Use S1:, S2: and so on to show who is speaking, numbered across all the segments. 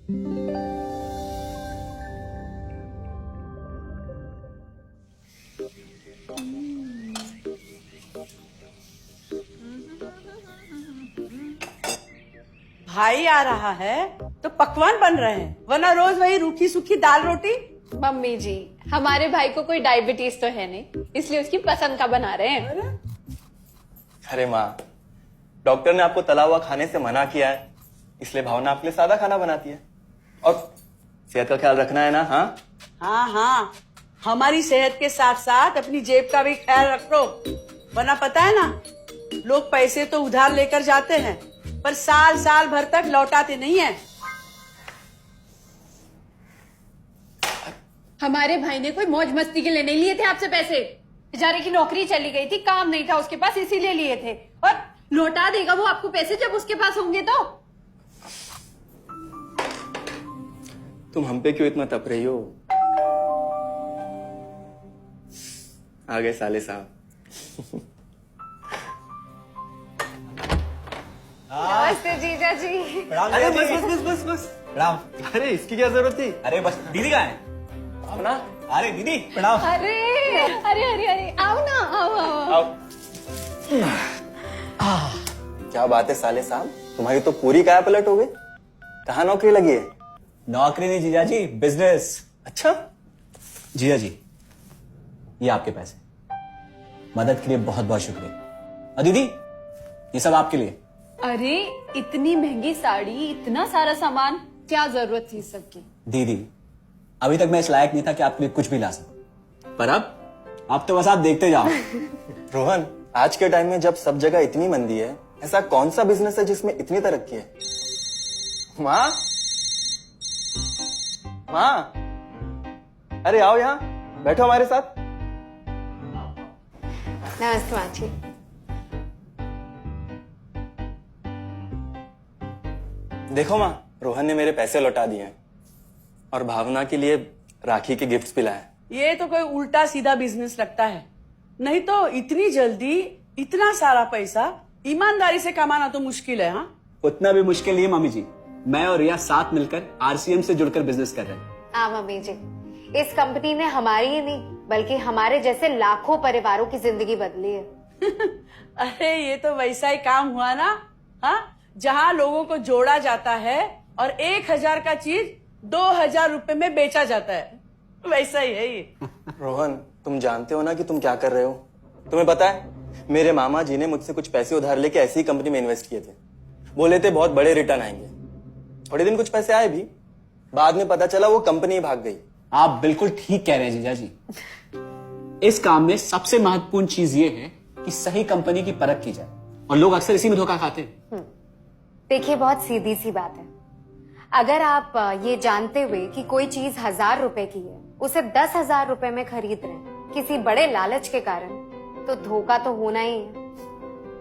S1: भाई आ रहा है तो पकवान बन रहे हैं, वरना रोज वही रूखी सूखी दाल रोटी।
S2: मम्मी जी, हमारे भाई को कोई डायबिटीज तो है नहीं, इसलिए उसकी पसंद का बना रहे हैं।
S3: अरे माँ, डॉक्टर ने आपको तला हुआ खाने से मना किया है, इसलिए भावना आपके लिए सादा खाना बनाती है। और सेहत का ख्याल रखना है ना? हाँ
S1: हाँ हाँ, हमारी सेहत के साथ साथ अपनी जेब का भी ख्याल रखो, वरना पता है ना, लोग पैसे तो उधार लेकर जाते हैं पर साल साल भर तक लौटाते नहीं है।
S2: हमारे भाई ने कोई मौज मस्ती के लिए नहीं लिए थे आपसे पैसे। बेचारे की नौकरी चली गई थी, काम नहीं था उसके पास, इसीलिए लिए थे। और लौटा देगा वो आपको पैसे जब उसके पास होंगे तो।
S3: तुम हम पे क्यों इतना तप रही हो? आ गए साले साहब।
S2: नमस्ते जीजा जी।
S3: अरे बस बस बस बस बस प्रणाम। अरे इसकी क्या जरूरत थी?
S4: अरे बस दीदी कहाँ है?
S3: अपना
S4: अरे दीदी प्रणाम।
S2: अरे अरे अरे अरे आओ ना, आओ।
S3: क्या बात है साले साहब, तुम्हारी तो पूरी काया पलट हो गई। कहाँ नौकरी लगी है?
S4: नौकरी नहीं जीजा जी, बिजनेस।
S3: अच्छा
S4: जीजा जी, ये आपके पैसे, मदद के लिए बहुत बहुत शुक्रिया। और दीदी, ये सब आपके लिए।
S2: अरे इतनी महंगी साड़ी, इतना सारा सामान, क्या जरूरत थी सबकी?
S4: दीदी, अभी तक मैं इस लायक नहीं था कि आपके लिए कुछ भी ला सकूं, पर अब तो बस आप देखते जाओ।
S3: रोहन, आज के टाइम में जब सब जगह इतनी मंदी है, ऐसा कौन सा बिजनेस है जिसमें इतनी तरक्की है? माँ, माँ, अरे आओ यहाँ बैठो हमारे साथ।
S2: नमस्ते माँ जी।
S3: देखो माँ, रोहन ने मेरे पैसे लौटा दिए हैं और भावना के लिए राखी के गिफ्ट्स भी लाए।
S1: ये तो कोई उल्टा सीधा बिजनेस लगता है, नहीं तो इतनी जल्दी इतना सारा पैसा ईमानदारी से कमाना तो मुश्किल है। हाँ,
S4: उतना भी मुश्किल नहीं है मम्मी जी, मैं और रिया साथ मिलकर आरसीएम से जुड़कर बिजनेस कर रहे हैं।
S5: हाँ मम्मी जी, इस कंपनी ने हमारी ही नहीं बल्कि हमारे जैसे लाखों परिवारों की जिंदगी बदली है।
S1: अरे ये तो वैसा ही काम हुआ ना, हाँ, जहाँ लोगों को जोड़ा जाता है और 1000 का चीज 2000 रुपए में बेचा जाता है, वैसा ही है ये।
S3: रोहन, तुम जानते हो ना कि तुम क्या कर रहे हो? तुम्हें पता है, मेरे मामा जी ने मुझसे कुछ पैसे उधार लेके ऐसी ही कंपनी में इन्वेस्ट किए थे। बोले थे बहुत बड़े रिटर्न आएंगे। थोड़े दिन कुछ पैसे आए भी, बाद में पता चला वो कंपनी भाग गई।
S4: आप बिल्कुल ठीक कह रहे हैं जीजा जी। इस काम में सबसे महत्वपूर्ण चीज ये है कि सही कंपनी की परख की जाए, और लोग अक्सर इसी में धोखा खाते हैं।
S5: देखिए, बहुत सीधी सी बात है। अगर आप ये जानते हुए कि कोई चीज 1000 रुपए की है, उसे 10,000 रुपए में खरीद रहे हैं किसी बड़े लालच के कारण, तो धोखा तो होना ही है।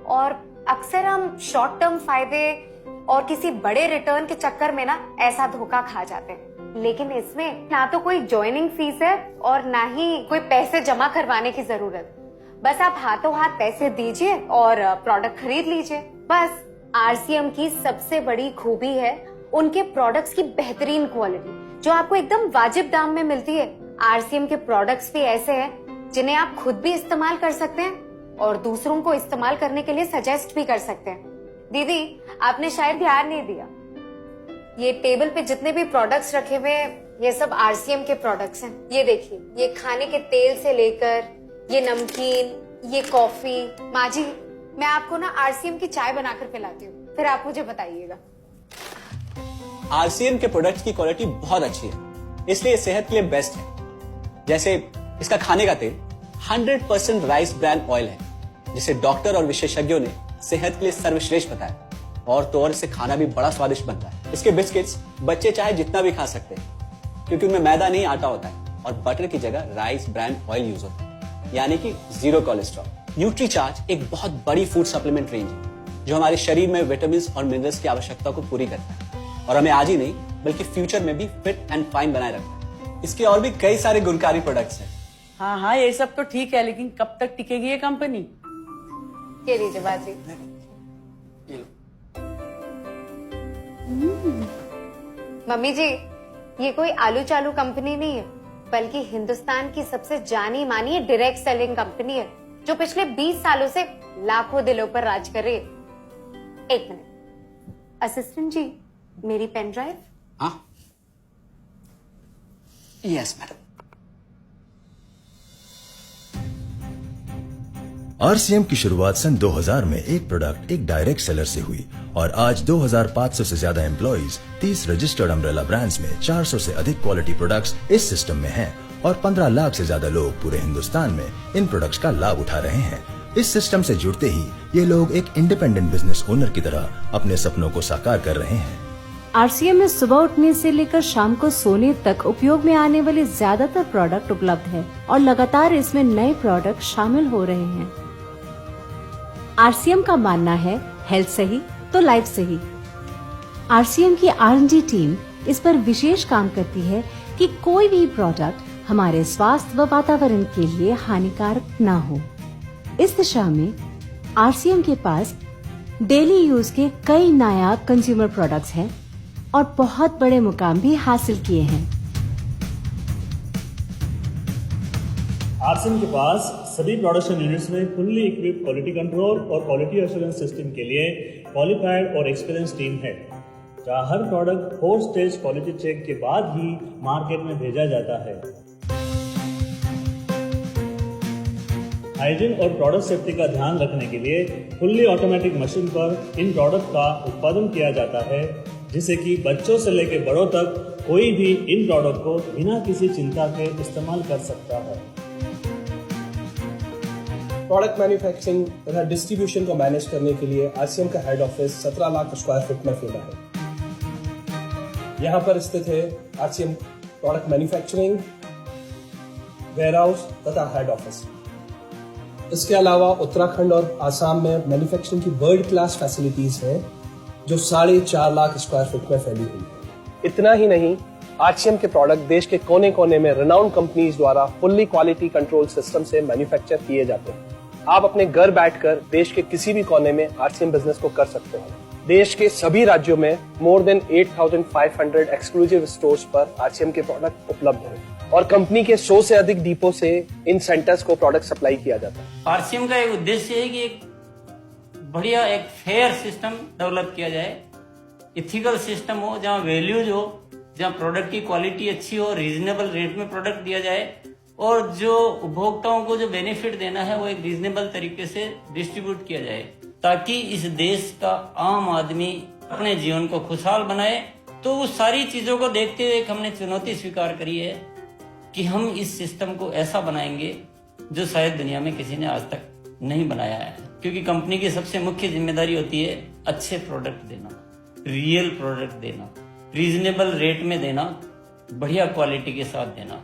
S5: और अक्सर हम शॉर्ट टर्म फायदे और किसी बड़े रिटर्न के चक्कर में ना ऐसा धोखा खा जाते हैं। लेकिन इसमें ना तो कोई ज्वाइनिंग फीस है और ना ही कोई पैसे जमा करवाने की जरूरत। बस आप हाथों हाथ पैसे दीजिए और प्रोडक्ट खरीद लीजिए। बस आरसीएम की सबसे बड़ी खूबी है उनके प्रोडक्ट्स की बेहतरीन क्वालिटी, जो आपको एकदम वाजिब दाम में मिलती है। आरसीएम के प्रोडक्ट्स भी ऐसे हैं जिन्हें आप खुद भी इस्तेमाल कर सकते हैं और दूसरों को इस्तेमाल करने के लिए सजेस्ट भी कर सकते हैं। दीदी, आपने शायद ध्यान नहीं दिया, ये टेबल पे जितने भी प्रोडक्ट्स रखे हुए हैं, ये सब आरसीएम के प्रोडक्ट्स हैं। ये देखिए, ये खाने के तेल से लेकर ये नमकीन, ये कॉफी। माँ जी, मैं आपको ना आरसीएम की चाय बनाकर पिलाती हूँ, फिर आप मुझे बताइएगा।
S4: आरसीएम के प्रोडक्ट्स की क्वालिटी बहुत अच्छी है, इसलिए सेहत के लिए बेस्ट है। जैसे इसका खाने का तेल 100% राइस ब्रांड ऑयल है, जिसे डॉक्टर और विशेषज्ञों ने सेहत के लिए सर्वश्रेष्ठ बताया। और तो और इससे खाना भी बड़ा स्वादिष्ट बनता है। इसके बिस्किट्स बच्चे चाहे जितना भी खा सकते हैं, क्योंकि उनमें मैदा नहीं आटा होता है और बटर की जगह राइस ब्रांड ऑयल यूज होता है, यानी कि 0 कोलेस्ट्रॉल। न्यूट्रीचार्ज एक बहुत बड़ी फूड सप्लीमेंट रेंज है, जो हमारे शरीर में विटामिन और मिनरल्स की आवश्यकता को पूरी करता है और हमें आज ही नहीं बल्कि फ्यूचर में भी फिट एंड फाइन बनाए रखता है। इसके और भी कई सारे गुणकारी प्रोडक्ट्स हैं।
S1: हाँ हाँ, ये सब तो ठीक है, लेकिन कब तक टिकेगी ये कंपनी?
S5: ये लीजिए बाजी। मम्मी जी, ये कोई आलू चालू कंपनी नहीं है, बल्कि हिंदुस्तान की सबसे जानी मानी डायरेक्ट सेलिंग कंपनी है, जो पिछले 20 सालों से लाखों दिलों पर राज कर रही है। एक मिनट, असिस्टेंट जी, मेरी पेन ड्राइव।
S4: हाँ, यस मैडम।
S6: आरसीएम की शुरुआत सन 2000 में एक प्रोडक्ट एक डायरेक्ट सेलर से हुई और आज 2500 से ज्यादा एम्प्लॉइज, 30 रजिस्टर्ड अम्ब्रेला ब्रांड्स में 400 से अधिक क्वालिटी प्रोडक्ट्स इस सिस्टम में हैं और 15 लाख से ज्यादा लोग पूरे हिंदुस्तान में इन प्रोडक्ट्स का लाभ उठा रहे हैं। इस सिस्टम से जुड़ते ही ये लोग एक इंडिपेंडेंट बिजनेस ओनर की तरह अपने सपनों को साकार कर रहे हैं।
S7: आरसीएम में सुबह उठने से लेकर शाम को सोने तक उपयोग में आने वाले ज्यादातर प्रोडक्ट उपलब्ध है और लगातार इसमें नए प्रोडक्ट शामिल हो रहे हैं। आरसीएम का मानना है हेल्थ सही तो लाइफ सही। आरसीएम की R&D टीम इस पर विशेष काम करती है कि कोई भी प्रोडक्ट हमारे स्वास्थ्य व वातावरण के लिए हानिकारक ना हो। इस दिशा में आरसीएम के पास डेली यूज के कई नायाब कंज्यूमर प्रोडक्ट्स हैं और बहुत बड़े मुकाम भी हासिल किए हैं।
S8: आरसीएम के पास सभी प्रोडक्शन यूनिट्स में फुल्ली इक्विप्ड क्वालिटी कंट्रोल और क्वालिटी एश्योरेंस सिस्टम के लिए क्वालिफाइड और एक्सपीरियंस टीम है, जहां हर प्रोडक्ट 4 स्टेज क्वालिटी चेक के बाद ही मार्केट में भेजा जाता है। हाइजीन और प्रोडक्ट सेफ्टी का ध्यान रखने के लिए फुल्ली ऑटोमेटिक मशीन पर इन प्रोडक्ट का उत्पादन किया जाता है, जिससे कि बच्चों से लेकर बड़ों तक कोई भी इन प्रोडक्ट को बिना किसी चिंता के इस्तेमाल कर सकता है।
S9: प्रोडक्ट मैन्युफैक्चरिंग तथा डिस्ट्रीब्यूशन को मैनेज करने के लिए आरसीएम का head office 17 lakh square feet में फैला है। यहाँ पर स्थित है आरसीएम प्रोडक्ट मैन्युफैक्चरिंग, वेयरहाउस तथा हेड ऑफिस। इसके अलावा उत्तराखंड और आसाम में मैन्युफैक्चरिंग की वर्ल्ड क्लास फैसिलिटीज हैं, जो 4.5 लाख स्क्वायर फीट में फैली हुई है। इतना ही नहीं, आरसीएम के प्रोडक्ट देश के कोने कोने में रिनाउंड कंपनीज द्वारा फुल्ली क्वालिटी कंट्रोल सिस्टम से मैन्युफैक्चर किए जाते हैं। आप अपने घर बैठकर देश के किसी भी कोने में आरसीएम बिजनेस को कर सकते हैं। देश के सभी राज्यों में मोर देन 8,500 एक्सक्लूसिव स्टोर्स पर आरसीएम के प्रोडक्ट उपलब्ध हैं और कंपनी के 100 से अधिक डिपो से इन सेंटर्स को प्रोडक्ट सप्लाई किया जाता है।
S10: आरसीएम का एक उद्देश्य है कि एक बढ़िया एक फेयर सिस्टम डेवलप किया जाए, इथिकल सिस्टम हो, जहाँ वैल्यूज हो, जहाँ प्रोडक्ट की क्वालिटी अच्छी हो, रीजनेबल रेट में प्रोडक्ट दिया जाए और जो उपभोक्ताओं को जो बेनिफिट देना है वो एक रीजनेबल तरीके से डिस्ट्रीब्यूट किया जाए, ताकि इस देश का आम आदमी अपने जीवन को खुशहाल बनाए। तो उस सारी चीजों को देखते हुए हमने चुनौती स्वीकार करी है कि हम इस सिस्टम को ऐसा बनाएंगे जो शायद दुनिया में किसी ने आज तक नहीं बनाया है, क्योंकि कंपनी की सबसे मुख्य जिम्मेदारी होती है अच्छे प्रोडक्ट देना, रियल प्रोडक्ट देना, रीजनेबल रेट में देना, बढ़िया क्वालिटी के साथ देना,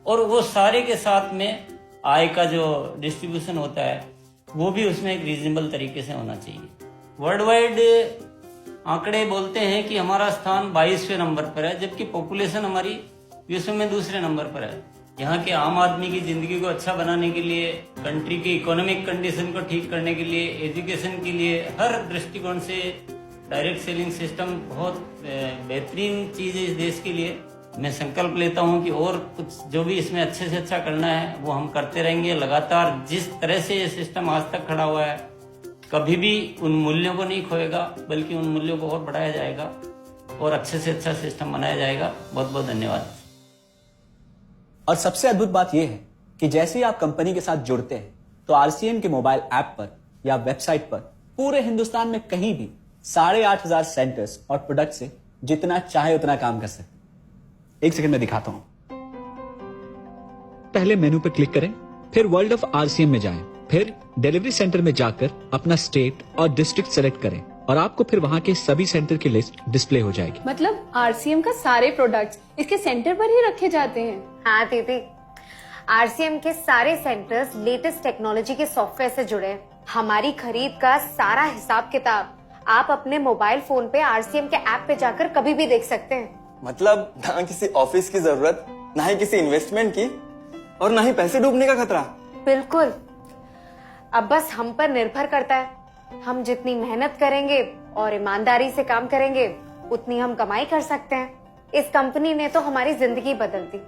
S10: और वो सारे के साथ में आय का जो डिस्ट्रीब्यूशन होता है वो भी उसमें एक रीजनेबल तरीके से होना चाहिए। वर्ल्ड वाइड आंकड़े बोलते हैं कि हमारा स्थान 22वें नंबर पर है, जबकि पॉपुलेशन हमारी विश्व में दूसरे नंबर पर है। यहाँ के आम आदमी की जिंदगी को अच्छा बनाने के लिए, कंट्री की इकोनॉमिक कंडीशन को ठीक करने के लिए, एजुकेशन के लिए, हर दृष्टिकोण से डायरेक्ट सेलिंग सिस्टम बहुत बेहतरीन चीज है इस देश के लिए। मैं संकल्प लेता हूं कि और कुछ जो भी इसमें अच्छे से अच्छा करना है वो हम करते रहेंगे लगातार। जिस तरह से ये सिस्टम आज तक खड़ा हुआ है, कभी भी उन मूल्यों को नहीं खोएगा, बल्कि उन मूल्यों को और बढ़ाया जाएगा और अच्छे से अच्छा सिस्टम बनाया जाएगा। बहुत बहुत धन्यवाद।
S4: और सबसे अद्भुत बात यह है कि जैसे ही आप कंपनी के साथ जुड़ते हैं तो आरसीएम के मोबाइल ऐप पर या वेबसाइट पर पूरे हिंदुस्तान में कहीं भी 8,500 सेंटर्स और प्रोडक्ट से जितना चाहे उतना काम कर सकते हैं। एक सेकंड में दिखाता हूं। पहले मेनू पर क्लिक करें, फिर वर्ल्ड ऑफ आरसीएम में जाएं, फिर डिलीवरी सेंटर में जाकर अपना स्टेट और डिस्ट्रिक्ट सेलेक्ट करें और आपको फिर वहां के सभी सेंटर की लिस्ट डिस्प्ले हो जाएगी।
S2: मतलब आरसीएम का सारे प्रोडक्ट्स इसके सेंटर पर ही रखे जाते हैं?
S5: हाँ दीदी, आरसीएम के सारे सेंटर्स लेटेस्ट टेक्नोलॉजी के सॉफ्टवेयर से जुड़े हैं। हमारी खरीद का सारा हिसाब किताब आप अपने मोबाइल फोन पे आरसीएम के ऐप पे जाकर कभी भी देख सकते हैं।
S3: मतलब ना किसी ऑफिस की जरूरत, ना ही किसी इन्वेस्टमेंट की, और ना ही पैसे डूबने का खतरा।
S5: बिल्कुल। अब बस हम पर निर्भर करता है। हम जितनी मेहनत करेंगे और ईमानदारी से काम करेंगे, उतनी हम कमाई कर सकते हैं। इस कंपनी ने तो हमारी जिंदगी बदल दी।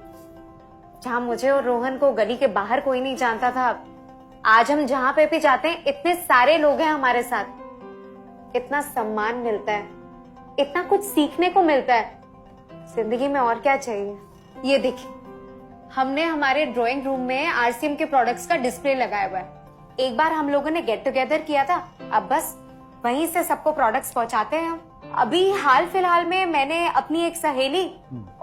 S5: जहां मुझे और रोहन को गली के बाहर कोई नहीं जानता था, आज हम जहां पे भी जाते हैं इतने सारे लोग हैं हमारे साथ। इतना सम्मान मिलता है, इतना कुछ सीखने को मिलता है। जिंदगी में और क्या चाहिए। ये देखिए, हमने हमारे ड्राइंग रूम में आरसीएम के प्रोडक्ट्स का डिस्प्ले लगाया हुआ है। एक बार हम लोगों ने गेट टुगेदर किया था, अब बस वहीं से सबको प्रोडक्ट्स पहुंचाते हैं हम। अभी हाल फिलहाल में मैंने अपनी एक सहेली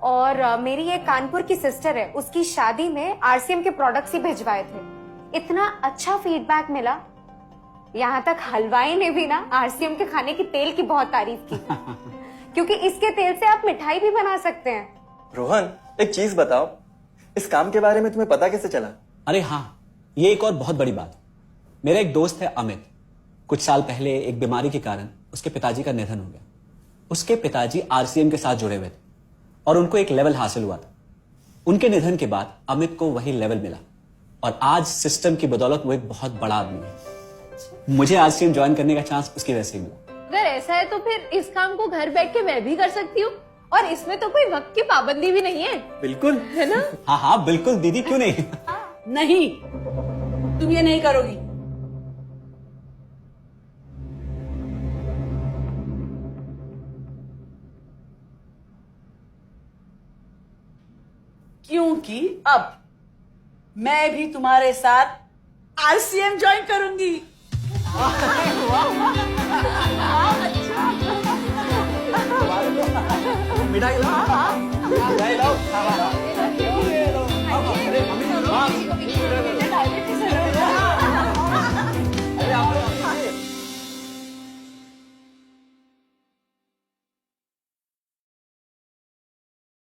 S5: और मेरी एक कानपुर की सिस्टर है, उसकी शादी में आरसीएम के प्रोडक्ट्स ही भिजवाए थे। इतना अच्छा फीडबैक मिला, यहाँ तक हलवाई ने भी ना आरसीएम के खाने की तेल की बहुत तारीफ की क्योंकि इसके तेल से आप मिठाई भी बना सकते हैं।
S3: रोहन, एक चीज बताओ, इस काम के बारे में तुम्हें पता कैसे चला?
S4: अरे हाँ, ये एक और बहुत बड़ी बात। मेरा एक दोस्त है अमित, कुछ साल पहले एक बीमारी के कारण उसके पिताजी का निधन हो गया। उसके पिताजी आरसीएम के साथ जुड़े हुए थे और उनको एक लेवल हासिल हुआ था। उनके निधन के बाद अमित को वही लेवल मिला और आज सिस्टम की बदौलत वो एक बहुत बड़ा आदमी है। मुझे आरसीएम ज्वाइन करने का चांस उसकी वजह से ही मिला।
S2: अगर ऐसा है तो फिर इस काम को घर बैठ के मैं भी कर सकती हूँ और इसमें तो कोई वक्त की पाबंदी भी नहीं है।
S3: बिल्कुल,
S2: है ना?
S4: हाँ हाँ बिल्कुल दीदी, क्यों नहीं।
S1: नहीं, तुम ये नहीं करोगी। क्योंकि अब मैं भी तुम्हारे साथ आरसीएम ज्वाइन करूंगी।
S3: मिठाई लाओ।